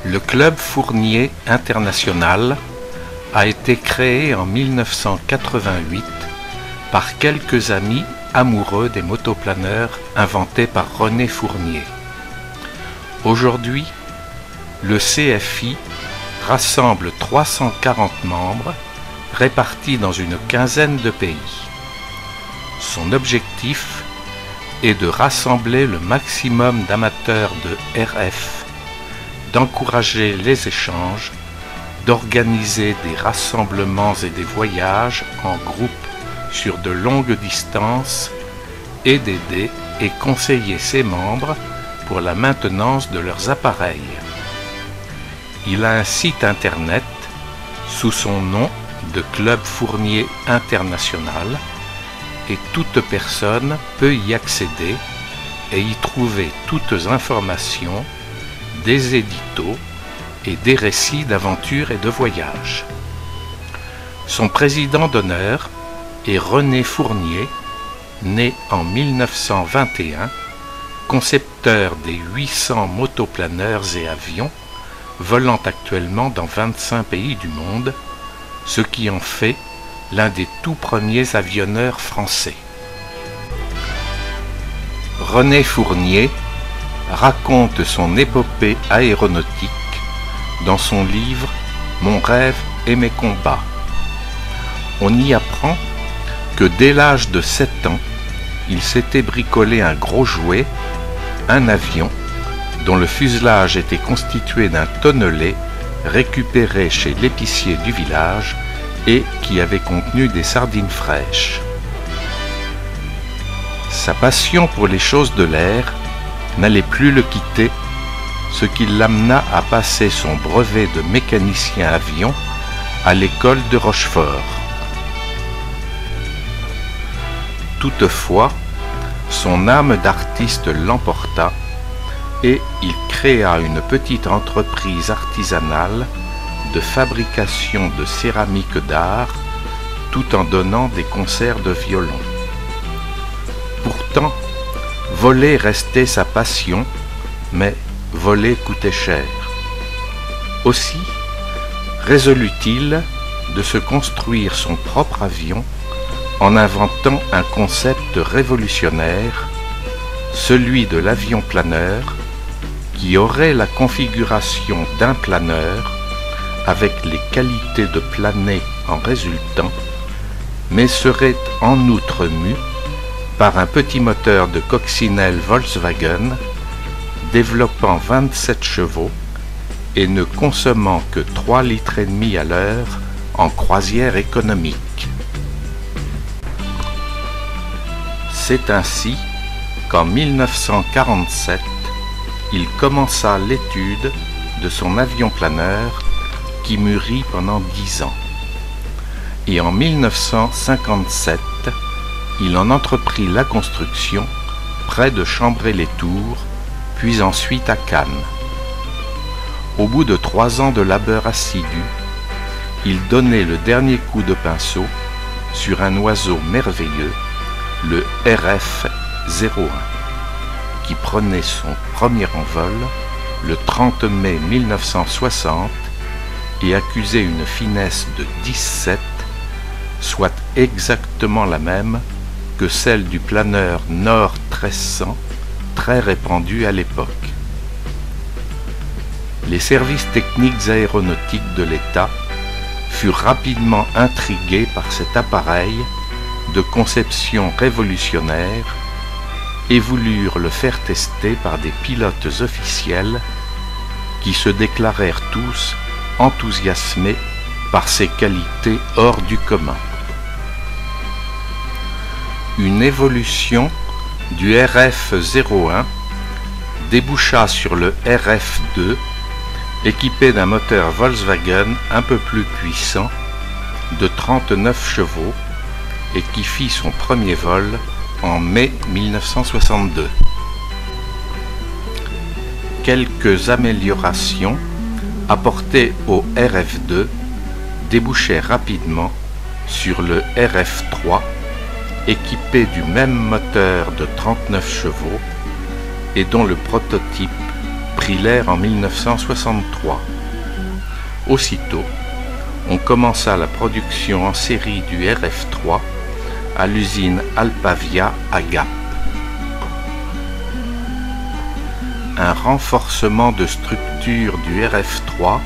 Le Club Fournier International a été créé en 1988 par quelques amis amoureux des motoplaneurs inventés par René Fournier. Aujourd'hui, le CFI rassemble 340 membres répartis dans une quinzaine de pays. Son objectif est de rassembler le maximum d'amateurs de RF, d'encourager les échanges, d'organiser des rassemblements et des voyages en groupe sur de longues distances et d'aider et conseiller ses membres pour la maintenance de leurs appareils. Il a un site internet sous son nom de Club Fournier International et toute personne peut y accéder et y trouver toutes informations, des éditos et des récits d'aventures et de voyages. Son président d'honneur est René Fournier, né en 1921, concepteur des 800 motoplaneurs et avions volant actuellement dans 25 pays du monde, ce qui en fait l'un des tout premiers avionneurs français. René Fournier raconte son épopée aéronautique dans son livre « Mon rêve et mes combats ». On y apprend que dès l'âge de 7 ans, il s'était bricolé un gros jouet, un avion, dont le fuselage était constitué d'un tonnelet récupéré chez l'épicier du village et qui avait contenu des sardines fraîches. Sa passion pour les choses de l'air n'allait plus le quitter, ce qui l'amena à passer son brevet de mécanicien avion à l'école de Rochefort. Toutefois, son âme d'artiste l'emporta et il créa une petite entreprise artisanale de fabrication de céramique d'art tout en donnant des concerts de violon. Pourtant, voler restait sa passion, mais voler coûtait cher. Aussi, résolut-il de se construire son propre avion en inventant un concept révolutionnaire, celui de l'avion planeur, qui aurait la configuration d'un planeur avec les qualités de planer en résultant, mais serait en outre mû par un petit moteur de coccinelle Volkswagen développant 27 chevaux et ne consommant que 3,5 litres à l'heure en croisière économique. C'est ainsi qu'en 1947, il commença l'étude de son avion planeur qui mûrit pendant 10 ans. Et en 1957, il en entreprit la construction près de Chambray-les-Tours, puis ensuite à Cannes. Au bout de 3 ans de labeur assidu, il donnait le dernier coup de pinceau sur un oiseau merveilleux, le RF-01, qui prenait son premier envol le 30 mai 1960 et accusait une finesse de 17, soit exactement la même que celle du planeur Nord 1300, très répandu à l'époque. Les services techniques aéronautiques de l'État furent rapidement intrigués par cet appareil de conception révolutionnaire et voulurent le faire tester par des pilotes officiels qui se déclarèrent tous enthousiasmés par ses qualités hors du commun. Une évolution du RF-01 déboucha sur le RF-2, équipé d'un moteur Volkswagen un peu plus puissant, de 39 chevaux, et qui fit son premier vol en mai 1962. Quelques améliorations apportées au RF-2 débouchaient rapidement sur le RF-3, équipé du même moteur de 39 chevaux et dont le prototype prit Trillair en 1963. Aussitôt, on commença la production en série du RF-3 à l'usine Alpavia à Gap. Un renforcement de structure du RF-3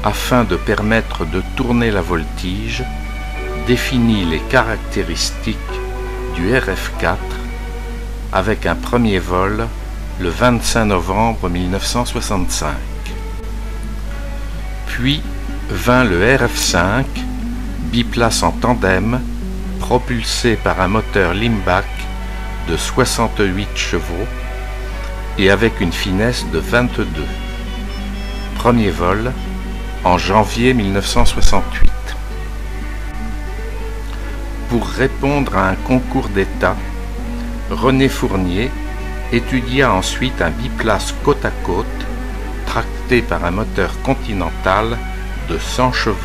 afin de permettre de tourner la voltige définit les caractéristiques du RF-4 avec un premier vol le 25 novembre 1965. Puis vint le RF-5, biplace en tandem, propulsé par un moteur Limbach de 68 chevaux et avec une finesse de 22. Premier vol en janvier 1968. Pour répondre à un concours d'État, René Fournier étudia ensuite un biplace côte à côte tracté par un moteur Continental de 100 chevaux,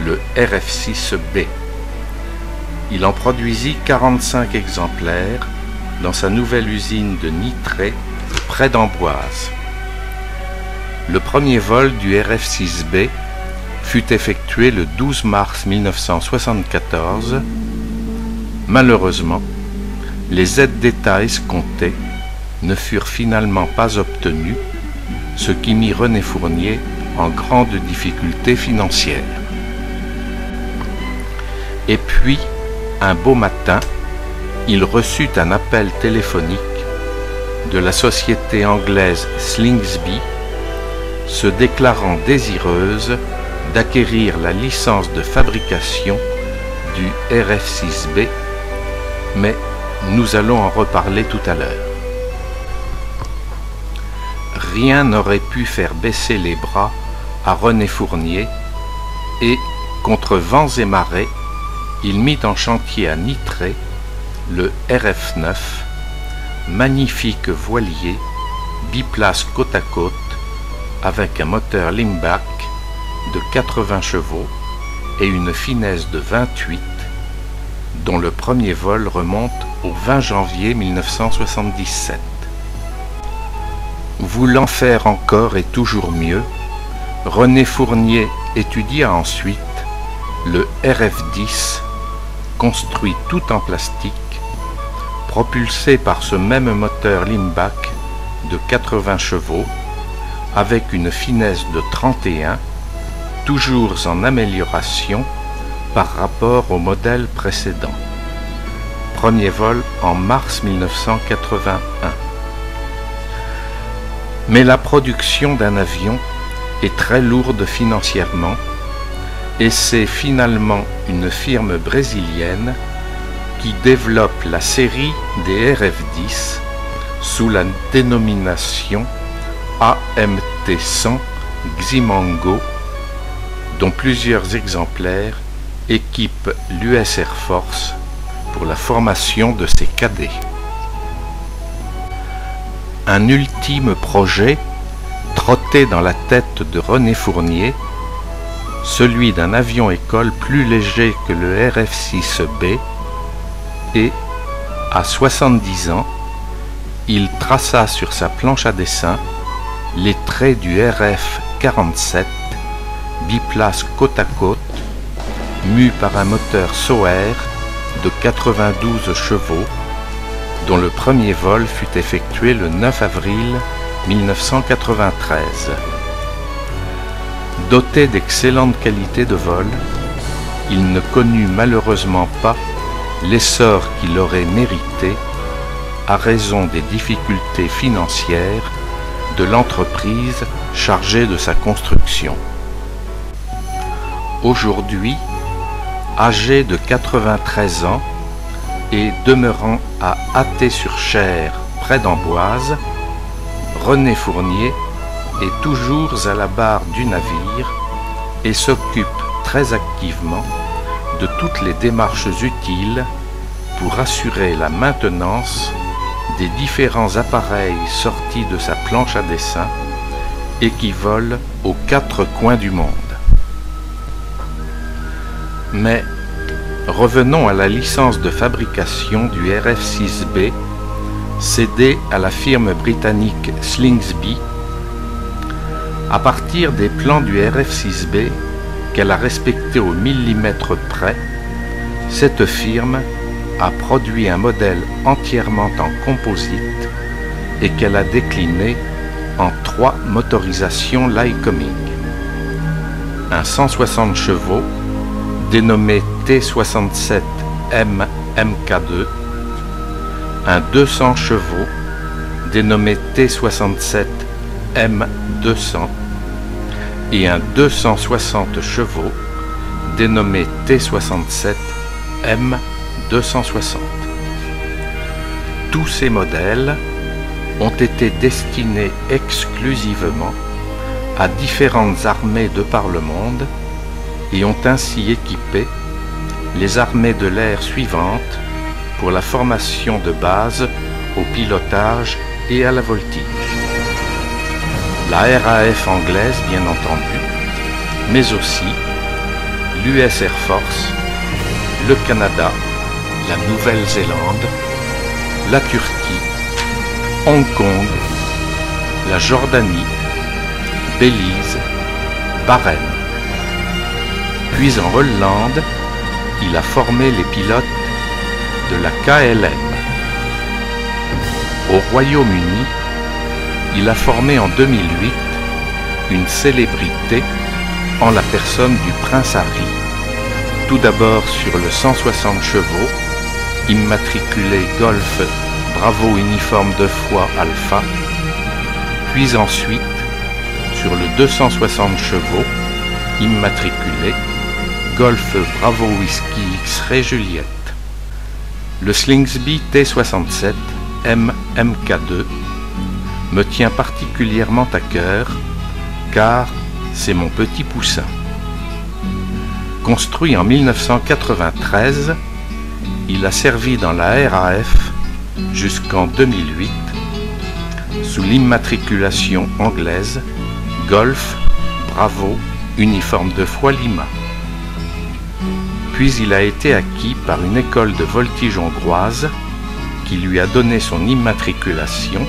le RF6B. Il en produisit 45 exemplaires dans sa nouvelle usine de Nitré, près d'Amboise. Le premier vol du RF6B fut effectué le 12 mars 1974. Malheureusement, les aides d'État escomptées ne furent finalement pas obtenues, ce qui mit René Fournier en grande difficulté financière. Et puis, un beau matin, il reçut un appel téléphonique de la société anglaise Slingsby, se déclarant désireuse d'acquérir la licence de fabrication du RF6B, mais nous allons en reparler tout à l'heure. Rien n'aurait pu faire baisser les bras à René Fournier et, contre vents et marées, il mit en chantier à Nitré le RF9, magnifique voilier biplace côte à côte avec un moteur Limbach de 80 chevaux et une finesse de 28, dont le premier vol remonte au 20 janvier 1977. Voulant faire encore et toujours mieux, René Fournier étudia ensuite le RF10, construit tout en plastique, propulsé par ce même moteur Limbach de 80 chevaux, avec une finesse de 31, toujours en amélioration par rapport au modèle précédent. Premier vol en mars 1981. Mais la production d'un avion est très lourde financièrement et c'est finalement une firme brésilienne qui développe la série des RF10 sous la dénomination AMT-100 Ximango, dont plusieurs exemplaires équipent l'US Air Force pour la formation de ses cadets. Un ultime projet trottait dans la tête de René Fournier, celui d'un avion-école plus léger que le RF6B, et, à 70 ans, il traça sur sa planche à dessin les traits du RF-47, biplace côte à côte, mu par un moteur Sauer de 92 chevaux, dont le premier vol fut effectué le 9 avril 1993. Doté d'excellentes qualités de vol, il ne connut malheureusement pas l'essor qu'il aurait mérité à raison des difficultés financières de l'entreprise chargée de sa construction. Aujourd'hui, âgé de 93 ans et demeurant à Attay-sur-Cher, près d'Amboise, René Fournier est toujours à la barre du navire et s'occupe très activement de toutes les démarches utiles pour assurer la maintenance des différents appareils sortis de sa planche à dessin et qui volent aux quatre coins du monde. Mais revenons à la licence de fabrication du RF6B cédée à la firme britannique Slingsby À partir des plans du RF-6B qu'elle a respectés au millimètre près, cette firme a produit un modèle entièrement en composite et qu'elle a décliné en 3 motorisations Lycoming. Un 160 chevaux dénommé T67M MK2, un 200 chevaux dénommé T67 M200 et un 260 chevaux dénommé T67 M260. Tous ces modèles ont été destinés exclusivement à différentes armées de par le monde et ont ainsi équipé les armées de l'air suivantes pour la formation de base au pilotage et à la voltige. La RAF anglaise, bien entendu, mais aussi l'US Air Force, le Canada, la Nouvelle-Zélande, la Turquie, Hong Kong, la Jordanie, Belize, Bahreïn. Puis en Hollande, il a formé les pilotes de la KLM. Au Royaume-Uni, il a formé en 2008 une célébrité en la personne du prince Harry. Tout d'abord sur le 160 chevaux, immatriculé Golf Bravo uniforme 2 fois Alpha, puis ensuite sur le 260 chevaux, immatriculé Golf Bravo Whisky X-Ray Juliette. Le Slingsby T67 MK2 me tient particulièrement à cœur car c'est mon petit poussin. Construit en 1993, il a servi dans la RAF jusqu'en 2008 sous l'immatriculation anglaise Golf Bravo uniforme 2 fois Lima. Puis il a été acquis par une école de voltige hongroise qui lui a donné son immatriculation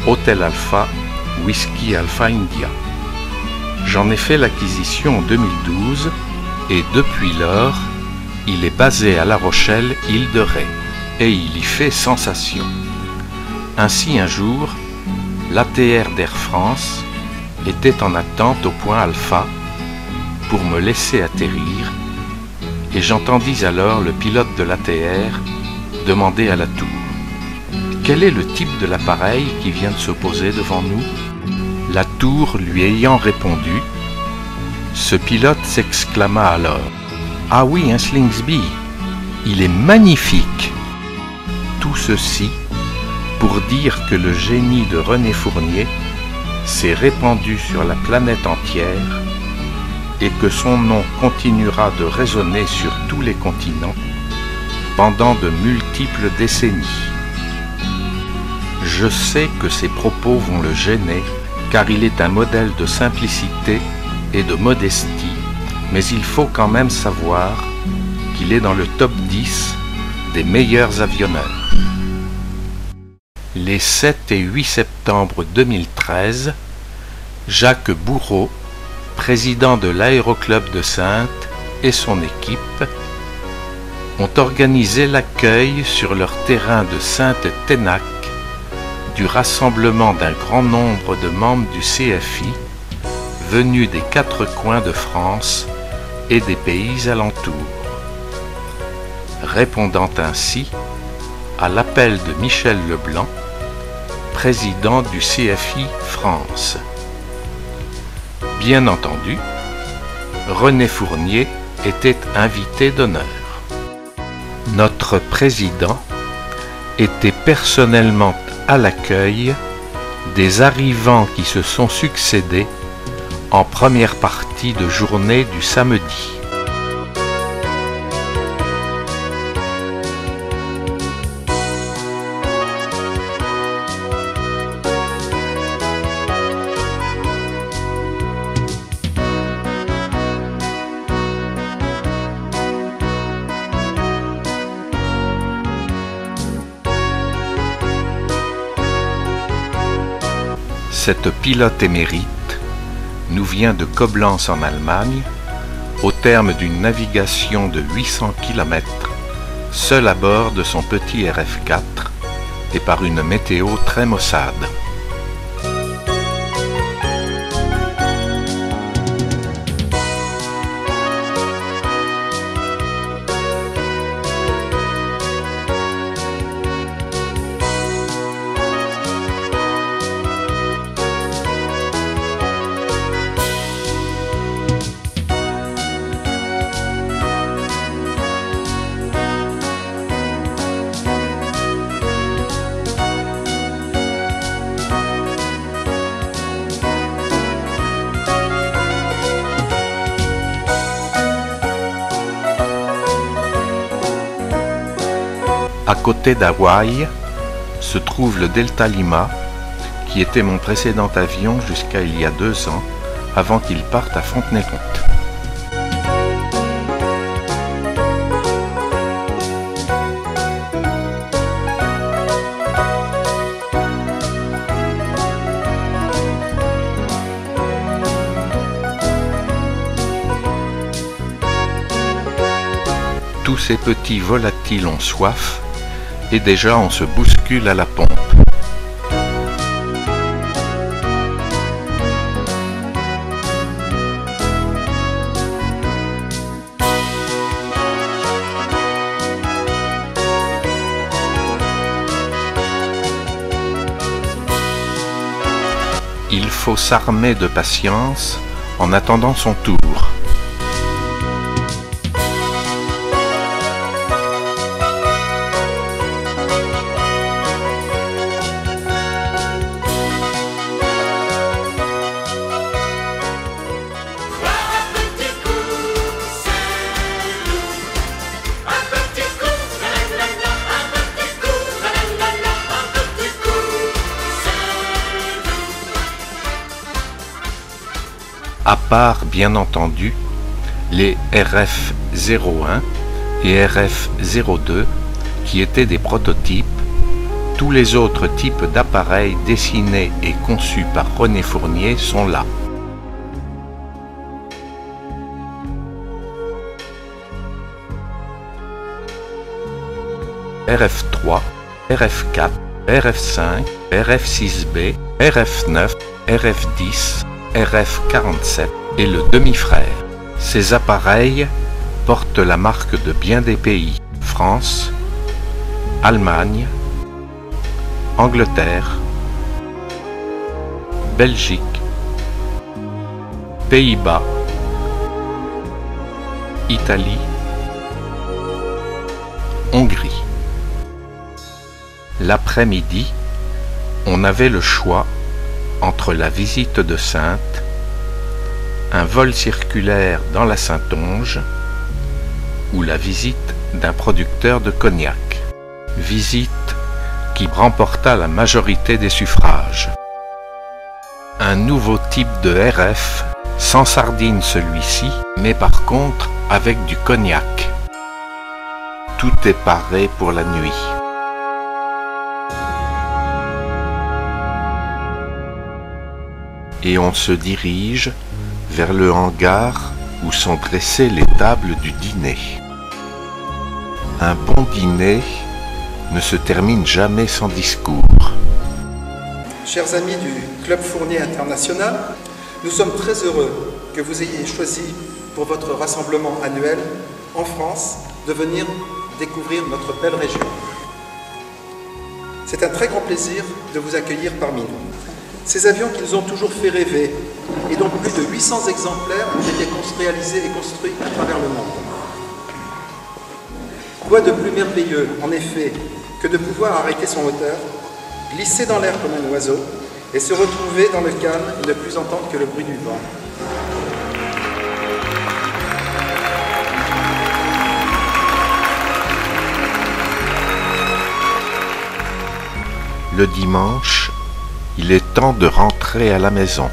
Hotel Alpha Whisky Alpha India. J'en ai fait l'acquisition en 2012 et depuis lors, il est basé à La Rochelle, île de Ré, et il y fait sensation. Ainsi un jour, l'ATR d'Air France était en attente au point Alpha pour me laisser atterrir et j'entendis alors le pilote de l'ATR demander à la tour « Quel est le type de l'appareil qui vient de se poser devant nous ?» La tour lui ayant répondu, ce pilote s'exclama alors « Ah oui, un Slingsby, il est magnifique !» Tout ceci pour dire que le génie de René Fournier s'est répandu sur la planète entière et que son nom continuera de résonner sur tous les continents pendant de multiples décennies. Je sais que ces propos vont le gêner car il est un modèle de simplicité et de modestie, mais il faut quand même savoir qu'il est dans le top 10 des meilleurs avionneurs. Les 7 et 8 septembre 2013, Jacques Bourreau, président de l'Aéroclub de Saintes, et son équipe ont organisé l'accueil sur leur terrain de Sainte-Ténac du rassemblement d'un grand nombre de membres du CFI venus des 4 coins de France et des pays alentours, répondant ainsi à l'appel de Michel Leblanc, président du CFI France. Bien entendu, René Fournier était invité d'honneur. Notre président était personnellement à l'accueil des arrivants qui se sont succédés en première partie de journée du samedi. Cette pilote émérite nous vient de Koblenz en Allemagne, au terme d'une navigation de 800 km, seul à bord de son petit RF4 et par une météo très maussade. À côté d'Hawaï se trouve le Delta Lima, qui était mon précédent avion jusqu'à il y a 2 ans, avant qu'il parte à Fontenay-le-Comte. Tous ces petits volatiles ont soif, et déjà on se bouscule à la pompe. Il faut s'armer de patience en attendant son tour. À part, bien entendu, les RF01 et RF02 qui étaient des prototypes, tous les autres types d'appareils dessinés et conçus par René Fournier sont là. RF3, RF4, RF5, RF6B, RF9, RF10, RF47 et le demi-frère. Ces appareils portent la marque de bien des pays: France, Allemagne, Angleterre, Belgique, Pays-Bas, Italie, Hongrie. L'après-midi, on avait le choix entre la visite de Saintes, un vol circulaire dans la Saintonge ou la visite d'un producteur de cognac. Visite qui remporta la majorité des suffrages. Un nouveau type de RF, sans sardine celui-ci, mais par contre avec du cognac. Tout est paré pour la nuit. Et on se dirige vers le hangar où sont dressées les tables du dîner. Un bon dîner ne se termine jamais sans discours. Chers amis du Club Fournier International, nous sommes très heureux que vous ayez choisi pour votre rassemblement annuel en France de venir découvrir notre belle région. C'est un très grand plaisir de vous accueillir parmi nous. Ces avions qui nous ont toujours fait rêver, et dont plus de 800 exemplaires ont été réalisés et construits à travers le monde. Quoi de plus merveilleux, en effet, que de pouvoir arrêter son moteur, glisser dans l'air comme un oiseau, et se retrouver dans le calme et ne plus entendre que le bruit du vent. Le dimanche, il est temps de rentrer à la maison.